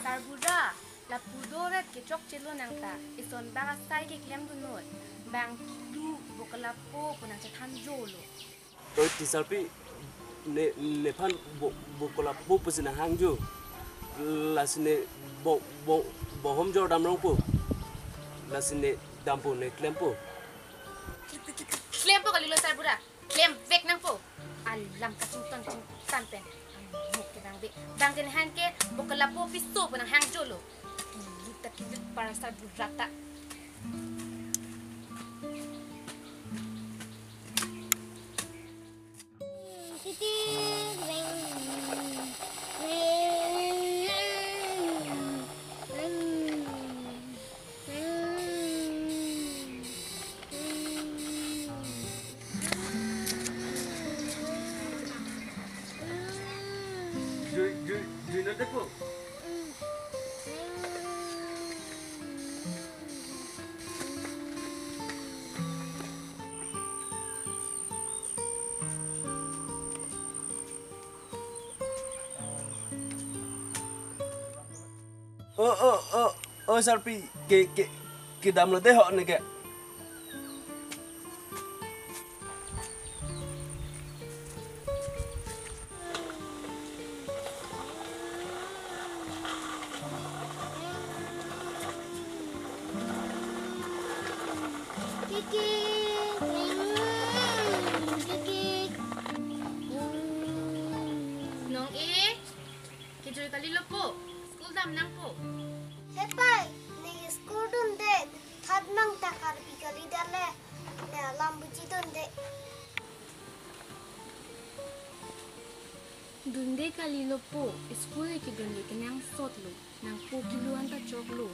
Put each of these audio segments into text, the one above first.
Sarbuda, la pudoret ke chok chelo nangta, ison bang asai ke klem dunut, bang du bokalapo punang cetan jolo. Ti salpi ne pan bokalapo pusina hangjo, lasine bohom jo damrong po, lasine dampo ne klem po. Klem po kalilo sarbuda, klem vek nang po. Alam kacung tanpen. Bang din hang ke bokalapo pisto punang hang jolo. Kita kilit para sarbuda ta. Jui nanti po. Sarpi ke dam lo deh hok nih ke. Nong kijoy kalilo po. School dam nang po. Hepai, ni school dun de, thad nang takar pikali dale, ne alam buji dun de. Dunde kalilo po. School ki dunde kenyang sot lo. Nang po kiluan ta chok lo.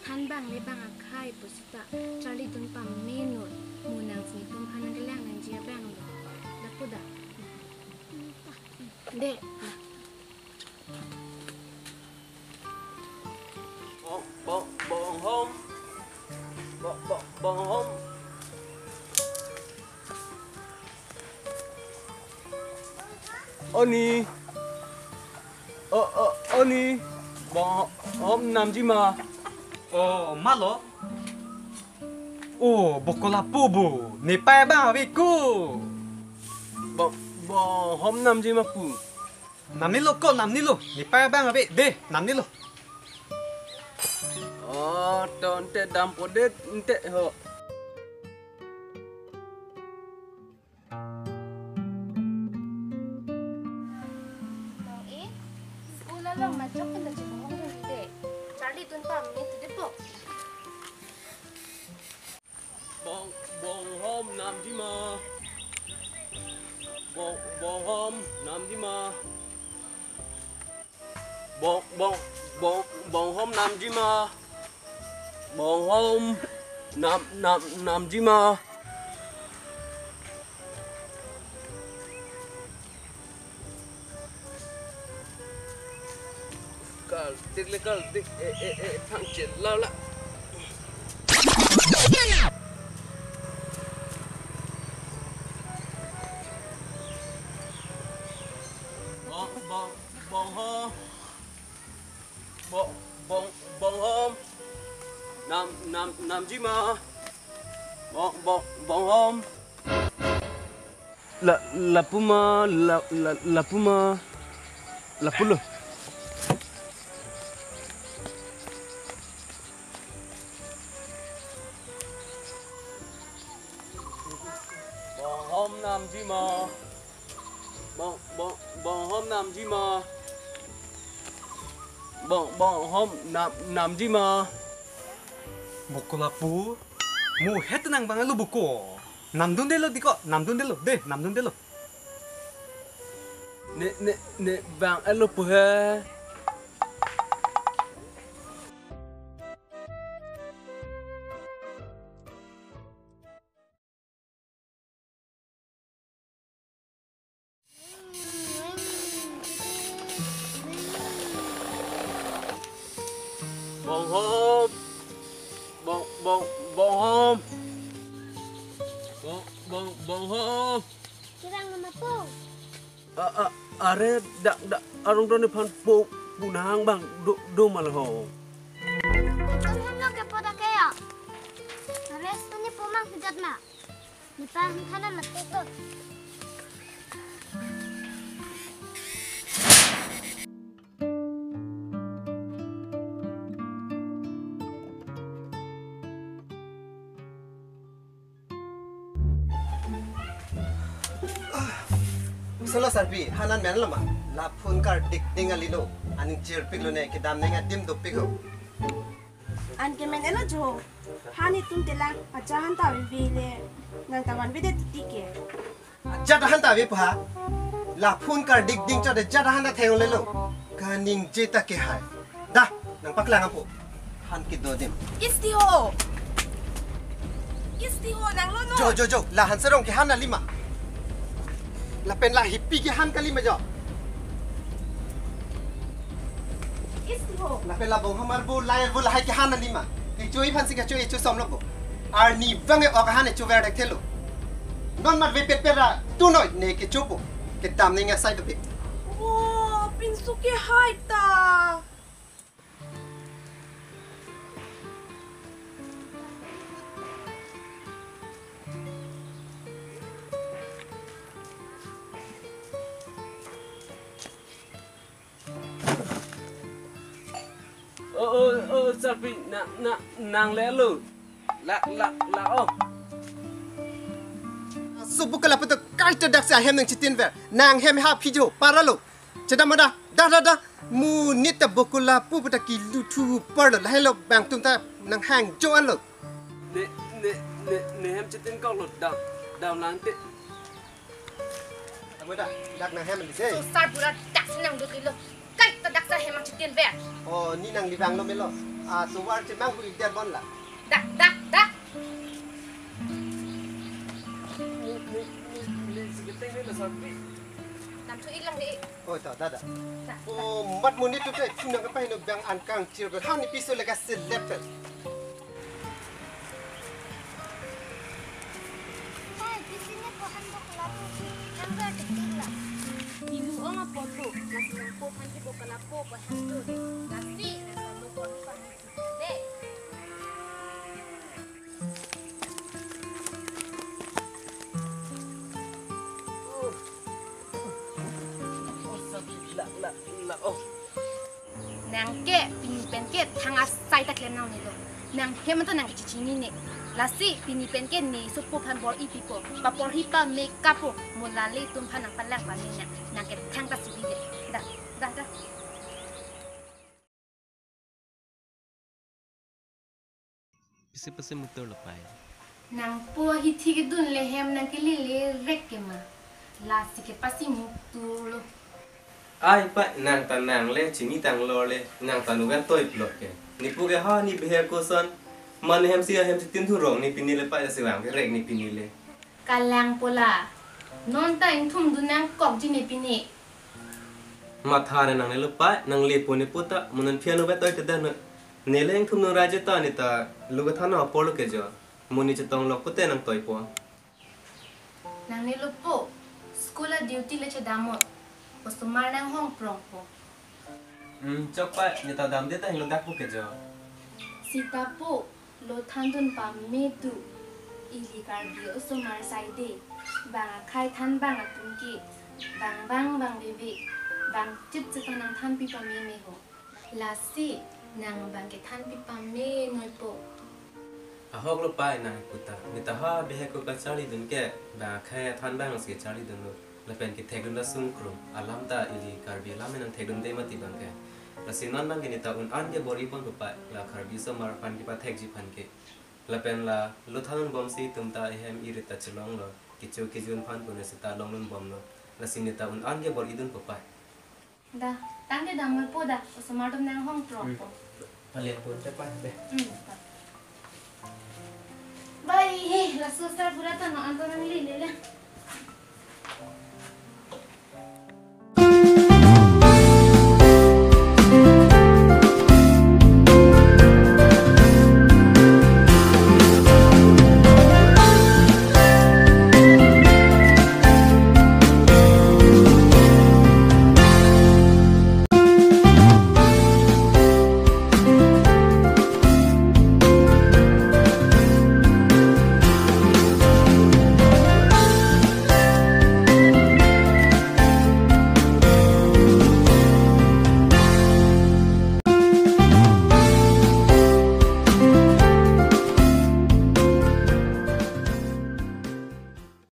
Han bang le bang akai po sita. Charlie dun pa menot. Munang sini pun hanang gelang nang jia bang lo. Dapo da. De. Bong hom. Bong hom. Oni. Oni. Bong hom nam ji ma. Malo. Bokolapo bu. Ni pai bang abiku. Bong hom nam ji ma pu. Nam ni lo ko nam ni lo. Ni pai bang abi de nam ni lo. Ton te dampo det ente ho. Nong school lang majok kan dachi ngomong dun de. Charlie dun pa menot de po. Bong hom nam ji ma. Bong hom nam ji ma. Bong hom nam ji ma. Bong hom nam ji ma. Kal dik thang chết lao la. Bong hom. Bong hom. Nam ji ma. Bong hom. La puma la pulo. Bong hom nam ji ma. Bong hom nam ji ma. Bong hom nam ji ma. Bokolapo. Mu het nang bang lu buko. Nam dun de lo diko. Nam dun de lo. De nam dun de lo. Ne bang alo pu he. Bohong. Kirang nama po. Are dak arung doni pan punang bang do malho. Itong hanap ke po kaya. Resto ni po mang hujat na. Ni pa hana latte to. Solo sarbi hanan men lama la phun kar dik ding alilo aning chir piglo ne ke dam nenga dim do pigo An kemen elo jo. Hani tum telang ajahan ta vile nang tawan bide tike. jada han ta vi pa la phun kar dik ding cha de jada han ta theng lelo kaning jeta ke hai da nang paklang apo han ki do dim Istiho nang lo no. jo la han serong ke han na lima la pen la hippi ke han kali ma jo Istiho. la pen la bong hamar bu lai bu la hai ke han na lima ke chui phan si ke chui chu som lo ko ar ni vange ok han ne chu ver dek thelo non mat ve pet pera tu noi ne ke chu po ke tam nenga sai do pik Wow, pinsuke hai ta. Sapi nang lelu. La oh. subu kala puto kaita dak sa hem nang chitin ver nang hem ha pijo paralo chedamada da mu nita bokula pu puta ki lutu parlo la hello bang tum ta nang hang jo an lo Ne hem chitin kau lut dam lang te. amada dak nang hem ni se Susah pura dak senang duk ilo. Kai ta dak sa hemang chitin ver. oh ni nang li bang lo melo so war che bang bu der bon la Dak. Ni sikiteng ni la sapi. Nam tu ilang di. oh ta da oh mat mu ni tu te nang ka pai no bang an kang chir ko ha ni piso la ka se left Ay, di sini po handok lapu. Handok tekila. Ilu ang apoto. Nasi nang po hanti ko kalapo pa hando de. Nasi nasa mo po pa de. Oh sapi la oh. Nang ke pinipen ke tanga sai ta klem nang nilo. Nang heman to nang chichi ni ne. Lasi pinipen ke ni supo pan bor ipi ko. Pa por hipa makeup po mulale tum panang palang pa ni na. Nang ke tang ta sibi de. Da. Pisi mutul lepai. Nang po hiti ke dun le hem nang ke lile rek ke ma. Lasi ke pasi mutulo. Ai pa nang tanang le chini tang lo le nang tanugan toy plot ke. Ni pu ke ha ni behe ko son man hem sia hem tin thu rong ni pinile pa se wang ke rek ni pinile. Kalang pola. Non ta ing thum dun nang kok jini pini. Ma tha ne nang le lepai nang le pu ni puta munan phiano ba toy te dan ne le thum no raje ta ni ta lu ga thana polo ke jo. Muni chetong lok pute nang toy po. Nang nilupo. Sekolah duty le chedamot. Postumar nang hong prong po. Chok pa ni ta dam de ta hilo dak pu ke jo. Sita po. Lo thandun pa medu. Ili karbi usumar saide. Bang khai than bang atumki. Bang bebe. Bang chip chita nang than pipa me ho. Lasi nang bang ke than pipa me noi po. Ahok lo pai nang puta ni ta ha behe ko ka chali dun ke ba kha than bang se chali dun lo la pen ki thegdun la sung krum alam ta ili karbi alam nang thegdun de mati bang ke la sinan bang ni ta un an ge bori pon ko pa la karbi so mar pan ki pa theg ji pan ke la pen la lo than bom si tum ta hem irita chlong lo ki chu ki jun pan ko ne se ta long lun bom lo la sin ni ta un an ge bori dun ko pa Da. Tangke damol po da. Usumar dum nang hong prong po. palian pun te pa be Bye. La susah pura tanong anto nang lili le.